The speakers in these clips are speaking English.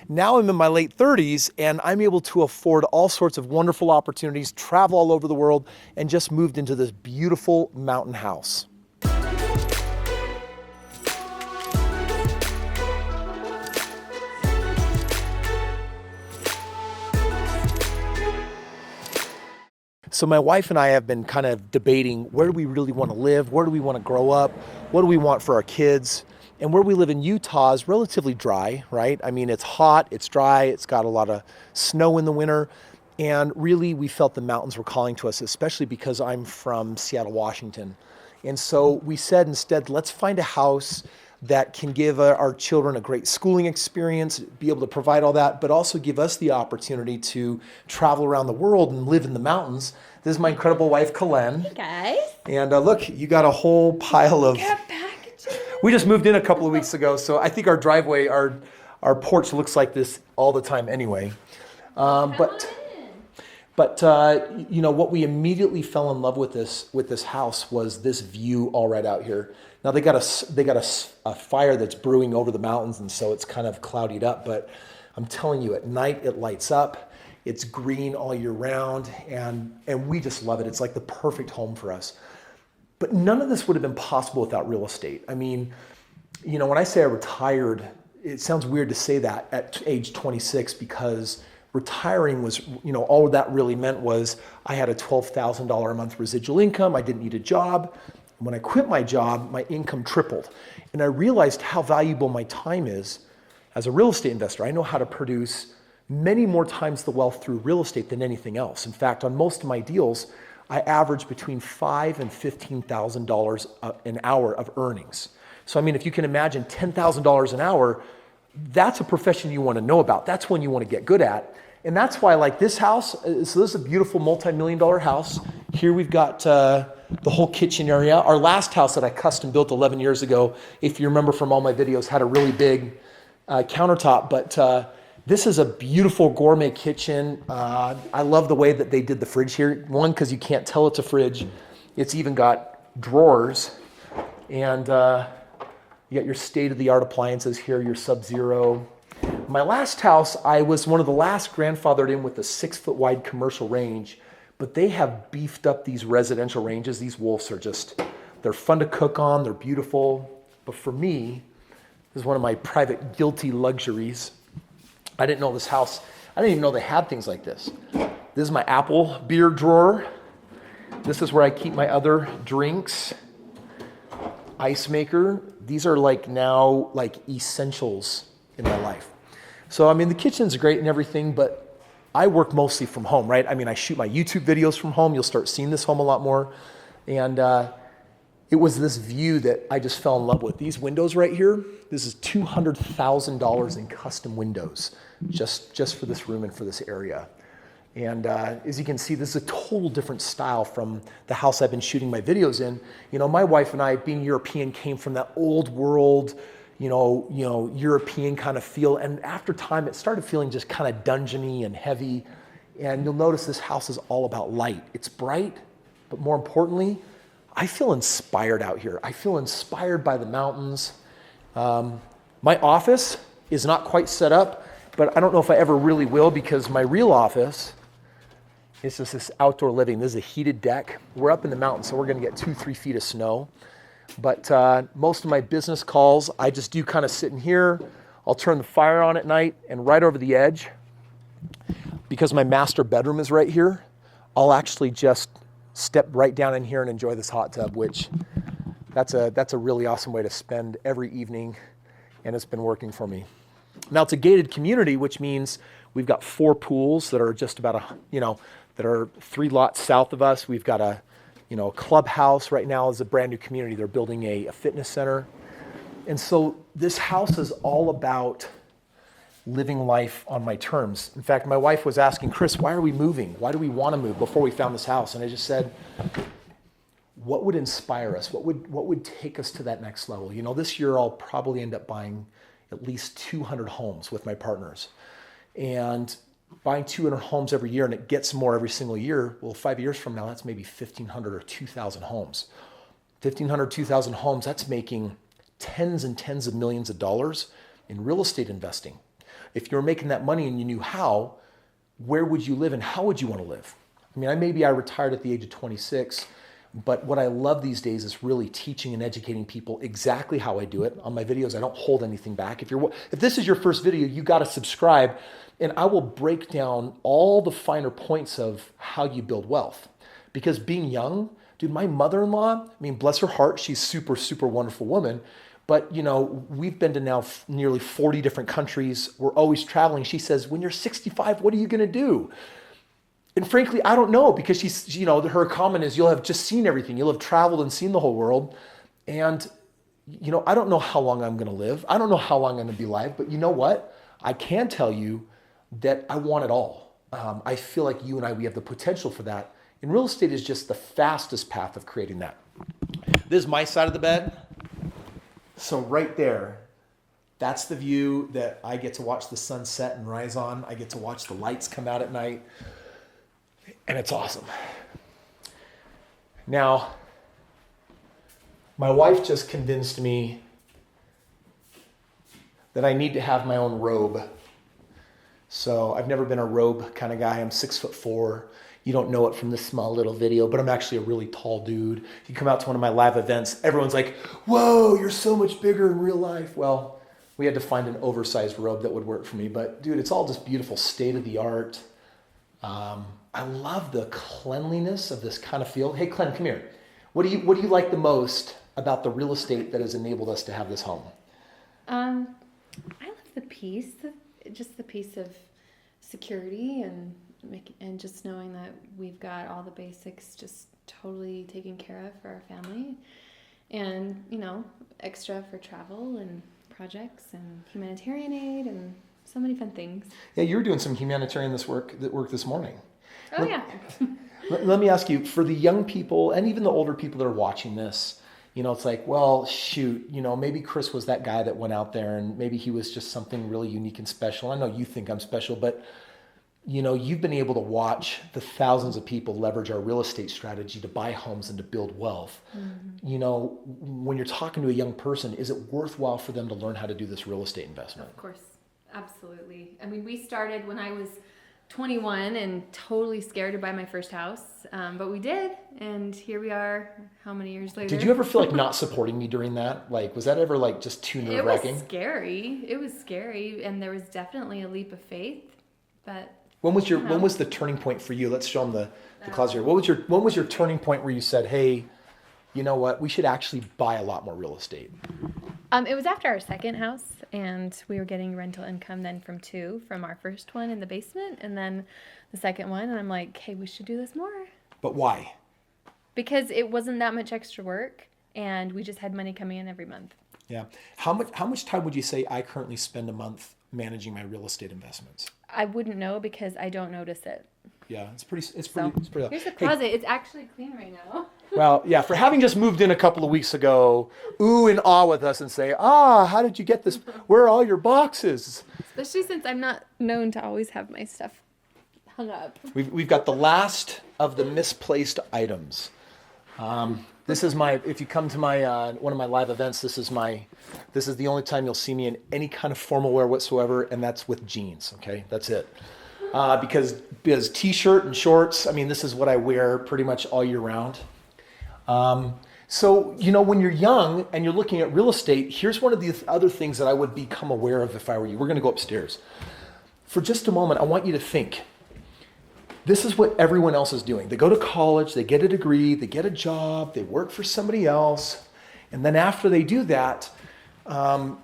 Now I'm in my late 30s and I'm able to afford all sorts of wonderful opportunities, travel all over the world, and just moved into this beautiful mountain house. So my wife and I have been kind of debating, where do we really want to live? Where do we want to grow up? What do we want for our kids? And where we live in Utah is relatively dry, right? I mean, it's hot, it's dry, it's got a lot of snow in the winter. And really, we felt the mountains were calling to us, especially because I'm from Seattle, Washington. And so we said instead, let's find a house that can give our children a great schooling experience, be able to provide all that, but also give us the opportunity to travel around the world and live in the mountains. This is my incredible wife, Kalen. Hey guys. And look, you got a whole pile of... We just moved in a couple of weeks ago, so I think our driveway, our porch looks like this all the time anyway. But you know, what we immediately fell in love with this house was this view all right out here. Now they got a fire that's brewing over the mountains, and so it's kind of cloudied up. But I'm telling you, at night it lights up. It's green all year round, and we just love it. It's like the perfect home for us. But none of this would have been possible without real estate. I mean, you know, when I say I retired, it sounds weird to say that at age 26, because retiring was, you know, all that really meant was I had a $12,000 a month residual income. I didn't need a job. When I quit my job, my income tripled. And I realized how valuable my time is as a real estate investor. I know how to produce many more times the wealth through real estate than anything else. In fact, on most of my deals, I average between $5,000 and $15,000 an hour of earnings. So, I mean, if you can imagine $10,000 an hour, that's a profession you want to know about. That's one you want to get good at. And that's why, like this house, so this is a beautiful multi-million-dollar house. Here we've got the whole kitchen area. Our last house that I custom built 11 years ago, if you remember from all my videos, had a really big countertop, but this is a beautiful gourmet kitchen. I love the way that they did the fridge here. One, because you can't tell it's a fridge. It's even got drawers. And you got your state-of-the-art appliances here, your Sub-Zero. My last house, I was one of the last grandfathered in with a 6-foot wide commercial range, but they have beefed up these residential ranges. These wolves are just, they're fun to cook on, they're beautiful. But for me, this is one of my private guilty luxuries. I didn't know this house, I didn't even know they had things like this. This is my apple beer drawer. This is where I keep my other drinks. Ice maker. These are like now like essentials in my life. So, I mean, the kitchen's great and everything, but I work mostly from home, right? I mean, I shoot my YouTube videos from home. You'll start seeing this home a lot more. And it was this view that I just fell in love with. These windows right here, this is $200,000 in custom windows, just for this room and for this area. And as you can see, this is a total different style from the house I've been shooting my videos in. You know, my wife and I, being European, came from that old world, you know, European kind of feel. And after time, it started feeling just kind of dungeony and heavy. And you'll notice this house is all about light. It's bright, but more importantly, I feel inspired out here. I feel inspired by the mountains. My office is not quite set up, but I don't know if I ever really will, because my real office is just this outdoor living. This is a heated deck. We're up in the mountains, so we're going to get 2-3 feet of snow. But most of my business calls, I just do kind of sit in here. I'll turn the fire on at night, and right over the edge, because my master bedroom is right here, I'll actually just step right down in here and enjoy this hot tub, which that's a really awesome way to spend every evening, and it's been working for me. Now, it's a gated community, which means we've got 4 pools that are just about that are 3 lots south of us. We've got a clubhouse. Right now is a brand new community. They're building a fitness center. And so this house is all about living life on my terms. In fact, my wife was asking, Kris, why are we moving? Why do we want to move before we found this house? And I just said, what would inspire us? What would take us to that next level? You know, this year I'll probably end up buying at least 200 homes with my partners. And buying 200 homes every year, and it gets more every single year. Well, 5 years from now, that's maybe 1,500 or 2,000 homes. 1,500, 2,000 homes, that's making tens and tens of millions of dollars in real estate investing. if you were making that money and you knew how, where would you live and how would you want to live? I mean, maybe I retired at the age of 26, but what I love these days is really teaching and educating people exactly how I do it. On my videos, I don't hold anything back. If this is your first video, you got to subscribe, and I will break down all the finer points of how you build wealth. Because being young, dude, my mother-in-law, I mean, bless her heart, she's super, super wonderful woman. But, we've been to now nearly 40 different countries. We're always traveling. She says, when you're 65, what are you going to do? And frankly, I don't know, because she's, her comment is, you'll have just seen everything. You'll have traveled and seen the whole world. And, I don't know how long I'm going to live. I don't know how long I'm going to be alive. But you know what? I can tell you that I want it all. I feel like you and I, we have the potential for that. And real estate is just the fastest path of creating that. This is my side of the bed. So right there, that's the view that I get to watch the sun set and rise on. I get to watch the lights come out at night. And it's awesome. Now, my wife just convinced me that I need to have my own robe. So I've never been a robe kind of guy. I'm 6'4". You don't know it from this small little video, but I'm actually a really tall dude. If you come out to one of my live events, everyone's like, whoa, you're so much bigger in real life. Well, we had to find an oversized robe that would work for me. But dude, it's all just beautiful, state of the art. I love the cleanliness of this kind of feel. Hey, Clem, come here. What do you like the most about the real estate that has enabled us to have this home? I love the peace, just the peace of security and just knowing that we've got all the basics just totally taken care of for our family, and extra for travel and projects and humanitarian aid and so many fun things. Yeah, you were doing some humanitarian work this morning. Oh, yeah. Let me ask you, for the young people and even the older people that are watching this, it's like, well, shoot, maybe Kris was that guy that went out there and maybe he was just something really unique and special. I know you think I'm special, but you've been able to watch the thousands of people leverage our real estate strategy to buy homes and to build wealth. Mm-hmm. When you're talking to a young person, is it worthwhile for them to learn how to do this real estate investment? Of course. Absolutely. I mean, we started when I was 21 and totally scared to buy my first house. But we did. And here we are, how many years later? Did you ever feel like not supporting me during that? Like, was that ever like just too nerve-wracking? It was scary. And there was definitely a leap of faith. But when was the turning point for you? Let's show them the closet here. When was your turning point where you said, hey, you know what? We should actually buy a lot more real estate. It was after our second house, and we were getting rental income then from our first one in the basement, and then the second one, and I'm like, hey, we should do this more. But why? Because it wasn't that much extra work, and we just had money coming in every month. Yeah. How much time would you say I currently spend a month managing my real estate investments? I wouldn't know because I don't notice it. Yeah, it's pretty. Here's the closet. Hey, it's actually clean right now. Well, yeah, for having just moved in a couple of weeks ago, ooh and ah with us and say, how did you get this? Where are all your boxes? Especially since I'm not known to always have my stuff hung up. We've got the last of the misplaced items. This is if you come to my one of my live events, this is the only time you'll see me in any kind of formal wear whatsoever, and that's with jeans. Okay, that's it. Because t-shirt and shorts, I mean, this is what I wear pretty much all year round. So, when you're young and you're looking at real estate, here's one of the other things that I would become aware of if I were you. We're going to go upstairs. For just a moment, I want you to think. This is what everyone else is doing. They go to college, they get a degree, they get a job, they work for somebody else. And then after they do that,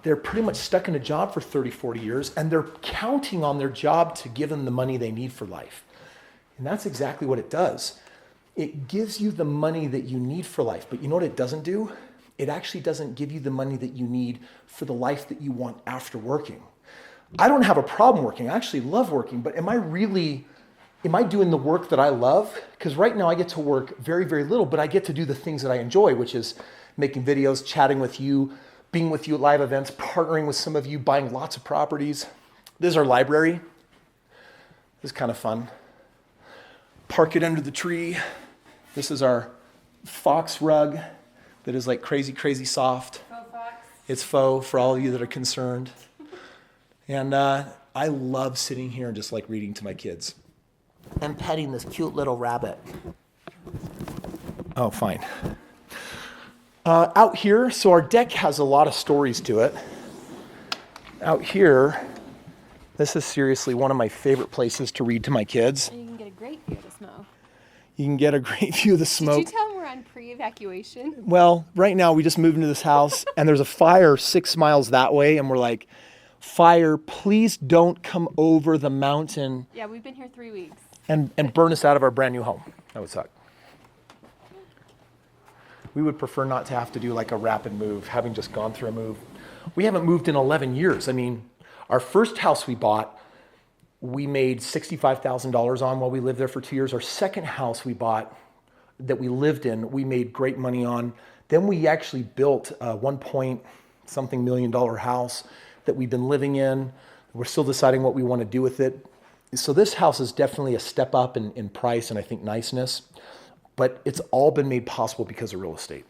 they're pretty much stuck in a job for 30, 40 years, and they're counting on their job to give them the money they need for life. And that's exactly what it does. It gives you the money that you need for life. But you know what it doesn't do? It actually doesn't give you the money that you need for the life that you want after working. I don't have a problem working. I actually love working. But am I doing the work that I love? Because right now I get to work very, very little, but I get to do the things that I enjoy, which is making videos, chatting with you, being with you at live events, partnering with some of you, buying lots of properties. This is our library. This is kind of fun. Park it under the tree. This is our fox rug that is like crazy, crazy soft. Faux fox. It's faux for all of you that are concerned. And I love sitting here and just like reading to my kids and petting this cute little rabbit. Oh, fine. Out here, so our deck has a lot of stories to it. Out here, this is seriously one of my favorite places to read to my kids. And you can get a great view of the smoke. You can get a great view of the smoke. Did you tell them we're on pre-evacuation? Well, right now we just moved into this house and there's a fire 6 miles that way, and we're like, fire, please don't come over the mountain Yeah, we've been here 3 weeks. and burn us out of our brand new home. That would suck. We would prefer not to have to do like a rapid move, having just gone through a move. We haven't moved in 11 years. I mean, our first house we bought, we made $65,000 on while we lived there for 2 years. Our second house we bought that we lived in, we made great money on. Then we actually built a 1-point-something million house that we've been living in. We're still deciding what we want to do with it. So this house is definitely a step up in price and I think niceness, but it's all been made possible because of real estate.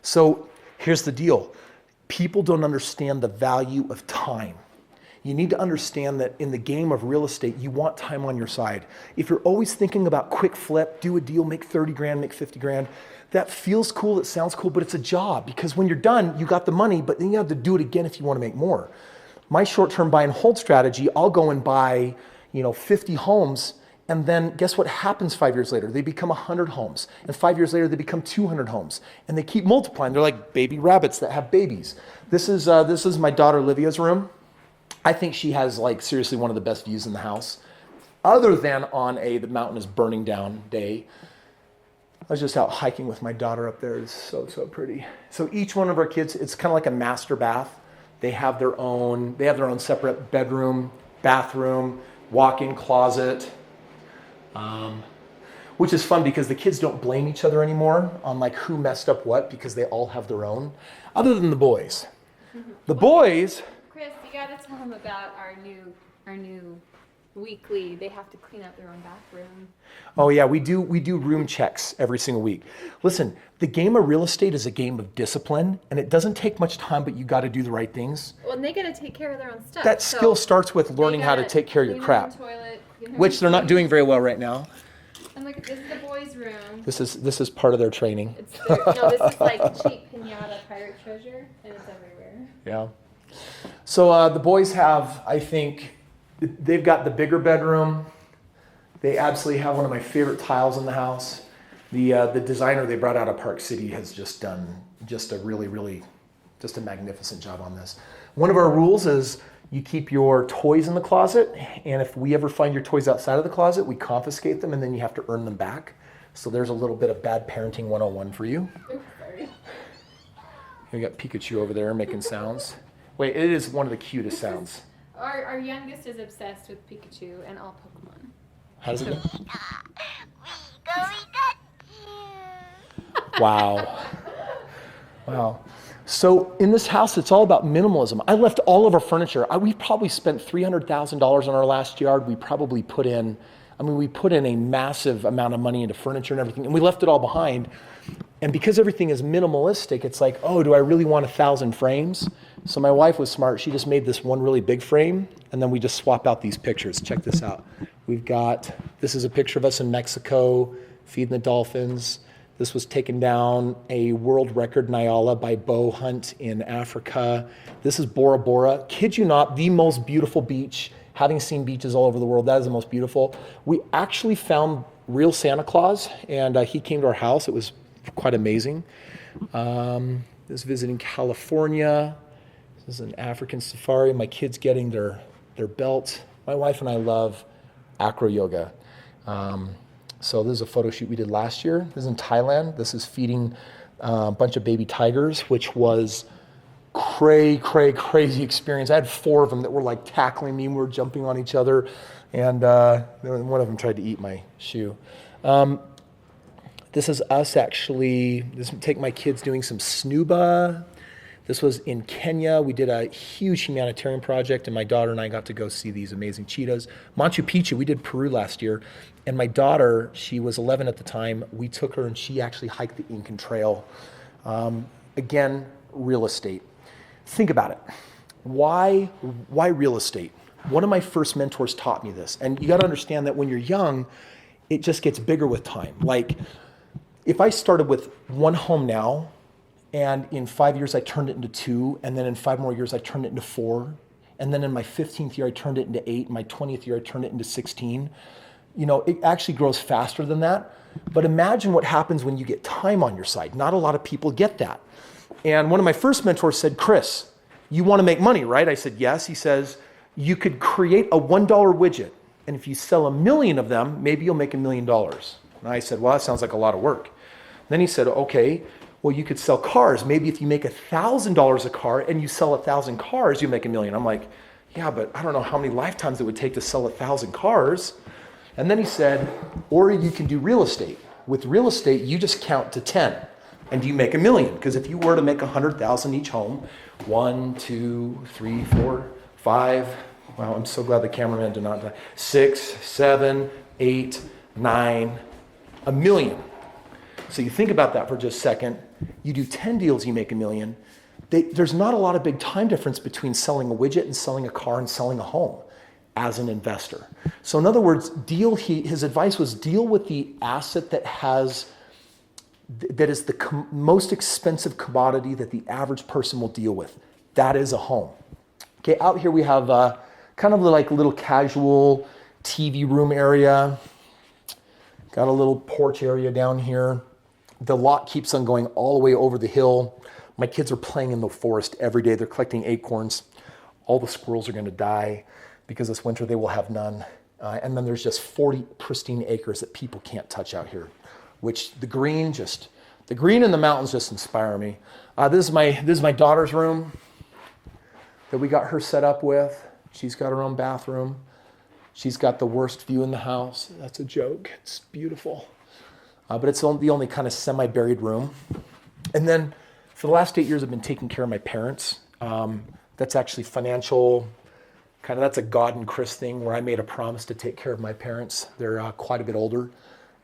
So here's the deal. People don't understand the value of time. You need to understand that in the game of real estate, you want time on your side. If you're always thinking about quick flip, do a deal, make 30 grand, make 50 grand, that feels cool, it sounds cool, but it's a job because when you're done, you got the money, but then you have to do it again if you want to make more. My short-term buy and hold strategy, I'll go and buy, 50 homes, and then guess what happens 5 years later? They become 100 homes. And 5 years later, they become 200 homes. And they keep multiplying. They're like baby rabbits that have babies. This is my daughter Livia's room. I think she has seriously one of the best views in the house. Other than on the mountain is burning down day. I was just out hiking with my daughter up there. It's so, so pretty. So each one of our kids, it's kind of like a master bath. They have their own separate bedroom, bathroom, walk-in closet. Which is fun because the kids don't blame each other anymore on who messed up what because they all have their own, other than the boys. The boys. Kris, you gotta tell them about our new weekly. They have to clean up their own bathroom. Oh yeah, we do room checks every single week. Listen, the game of real estate is a game of discipline, and it doesn't take much time, but you got to do the right things. Well, and they gotta take care of their own stuff. That skill starts with learning how to take care of your crap, which they're not doing very well right now. And look, this is the boys' room. This is part of their training. This is like cheap pinata pirate treasure, and it's everywhere. Yeah. So the boys have, I think, they've got the bigger bedroom. They absolutely have one of my favorite tiles in the house. The designer they brought out of Park City has just done a really a magnificent job on this. One of our rules is you keep your toys in the closet, and if we ever find your toys outside of the closet, we confiscate them, and then you have to earn them back. So there's a little bit of bad parenting 101 for you. Oops, sorry. We got Pikachu over there making sounds. Wait, it is one of the cutest sounds. Our youngest is obsessed with Pikachu and all Pokemon. How does it go? Wow. Wow. So in this house, it's all about minimalism. I left all of our furniture. We probably spent $300,000 on our last yard. We probably put in a massive amount of money into furniture and everything, and we left it all behind. And because everything is minimalistic, it's like, oh, do I really want 1,000 frames? So my wife was smart. She just made this one really big frame, and then we just swap out these pictures. Check this out. This is a picture of us in Mexico feeding the dolphins. This was taken down a world record Nyala by bow hunt in Africa. This is Bora Bora. Kid you not, the most beautiful beach. Having seen beaches all over the world, that is the most beautiful. We actually found real Santa Claus, and he came to our house. It was quite amazing. This is visiting California. This is an African safari. My kids getting their belt. My wife and I love acro yoga. So this is a photo shoot we did last year. This is in Thailand. This is feeding a bunch of baby tigers, which was crazy experience. I had 4 of them that were tackling me and we were jumping on each other. And one of them tried to eat my shoe. This is us actually, take my kids doing some snuba. This was in Kenya. We did a huge humanitarian project, and my daughter and I got to go see these amazing cheetahs. Machu Picchu, we did Peru last year, and my daughter, she was 11 at the time, we took her and she actually hiked the Incan Trail. Again, real estate. Think about it. Why real estate? one of my first mentors taught me this. And you got to understand that when you're young, it just gets bigger with time. Like if I started with one home now, and in 5 years I turned it into 2, and then in 5 more years I turned it into 4, and then in my 15th year I turned it into 8, in my 20th year I turned it into 16. It actually grows faster than that. But imagine what happens when you get time on your side. Not a lot of people get that. And one of my first mentors said, Kris, you want to make money, right? I said, yes. He says, you could create a $1 widget, and if you sell 1 million of them, maybe you'll make $1 million. And I said, well, that sounds like a lot of work. Then he said, okay, well, you could sell cars. Maybe if you make $1,000 a car and you sell 1,000 cars, you make $1 million. I'm like, yeah, but I don't know how many lifetimes it would take to sell 1,000 cars. And then he said, or you can do real estate. With real estate, you just count to 10 and you make $1 million. Because if you were to make 100,000 each home, 1, 2, 3, 4, 5, wow, I'm so glad the cameraman did not die. 6, 7, 8, 9, $1 million. So you think about that for just a second. You do 10 deals, you make $1 million. There's not a lot of big time difference between selling a widget and selling a car and selling a home as an investor. So in other words, his advice was deal with the asset that is the most expensive commodity that the average person will deal with. That is a home. Okay, out here we have kind of like a little casual TV room area. Got a little porch area down here. The lot keeps on going all the way over the hill. My kids are playing in the forest every day. They're collecting acorns. All the squirrels are going to die because this winter they will have none. And then there's just 40 pristine acres that people can't touch out here, which the green in the mountains just inspire me. This is my daughter's room that we got her set up with. She's got her own bathroom. She's got the worst view in the house. That's a joke. It's beautiful. But it's the only kind of semi-buried room. And then for the last 8 years, I've been taking care of my parents. That's actually financial, that's a God and Kris thing where I made a promise to take care of my parents. They're quite a bit older.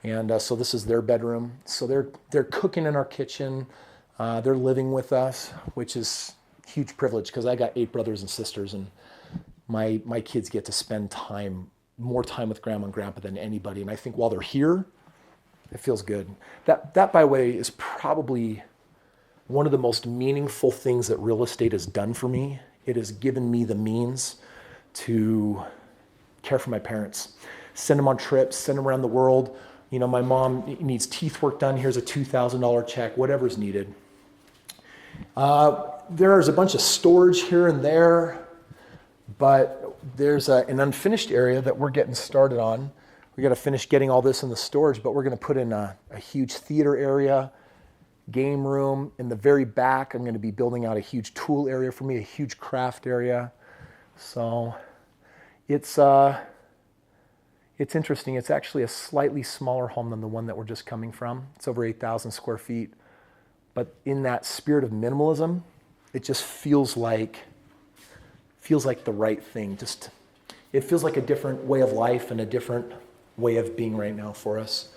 And so this is their bedroom. So they're cooking in our kitchen. They're living with us, which is a huge privilege because I got 8 brothers and sisters, and my kids get to spend more time with grandma and grandpa than anybody. And I think while they're here, it feels good. That, by the way, is probably one of the most meaningful things that real estate has done for me. It has given me the means to care for my parents, send them on trips, send them around the world. My mom needs teeth work done. Here's a $2,000 check, whatever's needed. There's a bunch of storage here and there, but there's an unfinished area that we're getting started on. We got to finish getting all this in the storage, but we're going to put in a huge theater area, game room. In the very back, I'm going to be building out a huge tool area for me, a huge craft area. So it's interesting. It's actually a slightly smaller home than the one that we're just coming from. It's over 8,000 square feet. But in that spirit of minimalism, it just feels like the right thing. It feels like a different way of life and a different way of being right now for us.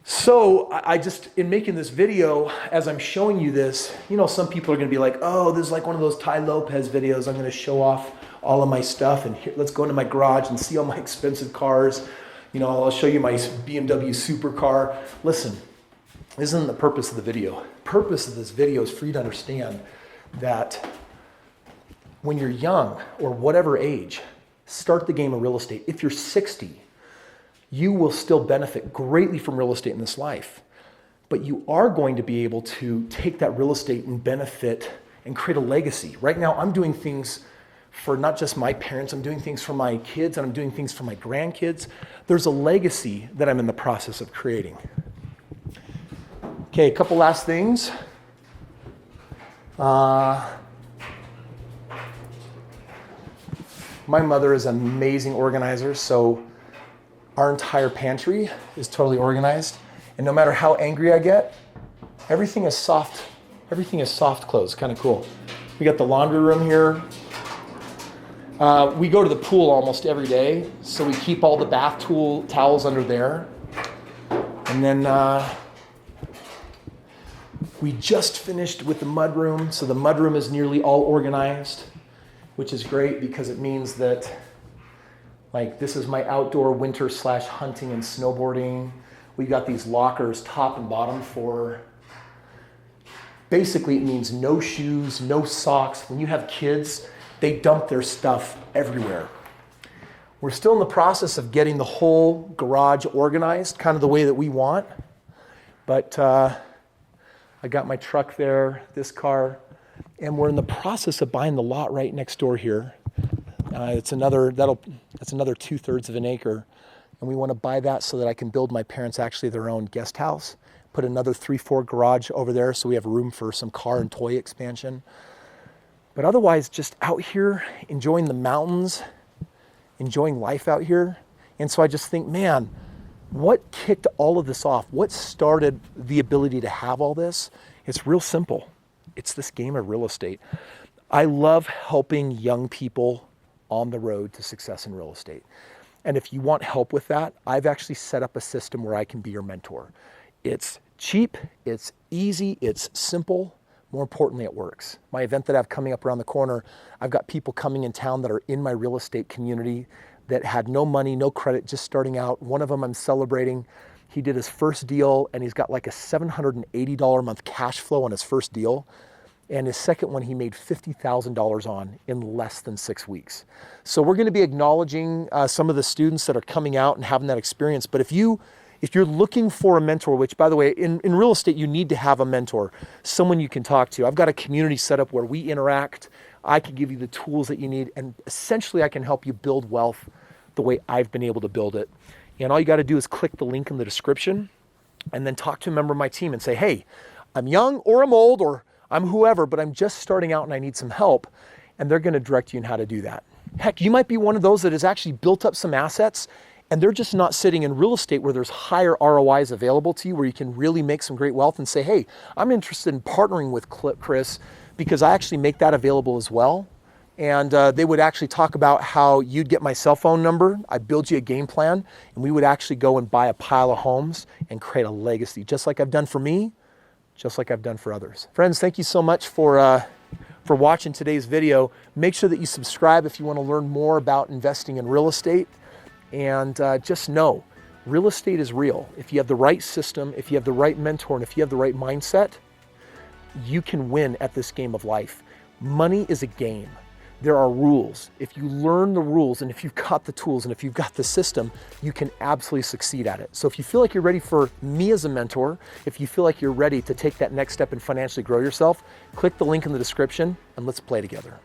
So I just, in making this video, as I'm showing you this, some people are going to be like, oh, this is like one of those Ty Lopez videos. I'm going to show off all of my stuff and let's go into my garage and see all my expensive cars. I'll show you my BMW supercar. Listen, this isn't the purpose of the video. The purpose of this video is for you to understand that when you're young or whatever age, start the game of real estate. If you're 60, you will still benefit greatly from real estate in this life. But you are going to be able to take that real estate and benefit and create a legacy. Right now, I'm doing things for not just my parents, I'm doing things for my kids, and I'm doing things for my grandkids. There's a legacy that I'm in the process of creating. Okay, a couple last things. My mother is an amazing organizer, so our entire pantry is totally organized. And no matter how angry I get, everything is soft. Everything is soft close, kind of cool. We got the laundry room here. We go to the pool almost every day, so we keep all the bath towels under there. And then we just finished with the mud room, so the mud room is nearly all organized. which is great because it means that like this is my outdoor winter / hunting and snowboarding. We got these lockers top and bottom for, basically it means no shoes, no socks. When you have kids, they dump their stuff everywhere. We're still in the process of getting the whole garage organized, kind of the way that we want. But I got my truck there, this car, and we're in the process of buying the lot right next door here. That's another 2/3 of an acre. And we want to buy that so that I can build my parents actually their own guest house, put another 3-4 garage over there so we have room for some car and toy expansion. But otherwise, just out here enjoying the mountains, enjoying life out here. And so I just think, man, what kicked all of this off? What started the ability to have all this? It's real simple. It's this game of real estate. I love helping young people on the road to success in real estate. And if you want help with that, I've actually set up a system where I can be your mentor. It's cheap, it's easy, it's simple. More importantly, it works. My event that I have coming up around the corner, I've got people coming in town that are in my real estate community that had no money, no credit, just starting out. One of them I'm celebrating. He did his first deal and he's got like a $780 a month cash flow on his first deal. And his second one, he made $50,000 on in less than 6 weeks. So we're going to be acknowledging some of the students that are coming out and having that experience. But if you're looking for a mentor, which by the way, in real estate, you need to have a mentor, someone you can talk to. I've got a community set up where we interact. I can give you the tools that you need. And essentially, I can help you build wealth the way I've been able to build it. And all you got to do is click the link in the description and then talk to a member of my team and say, hey, I'm young or I'm old or I'm whoever, but I'm just starting out and I need some help. And they're going to direct you on how to do that. Heck, you might be one of those that has actually built up some assets and they're just not sitting in real estate where there's higher ROIs available to you, where you can really make some great wealth and say, hey, I'm interested in partnering with Kris because I actually make that available as well. And they would actually talk about how you'd get my cell phone number, I'd build you a game plan, and we would actually go and buy a pile of homes and create a legacy, just like I've done for me, just like I've done for others. Friends, thank you so much for watching today's video. Make sure that you subscribe if you want to learn more about investing in real estate. And just know, real estate is real. If you have the right system, if you have the right mentor, and if you have the right mindset, you can win at this game of life. Money is a game. There are rules. If you learn the rules and if you've got the tools and if you've got the system, you can absolutely succeed at it. So if you feel like you're ready for me as a mentor, if you feel like you're ready to take that next step and financially grow yourself, click the link in the description and let's play together.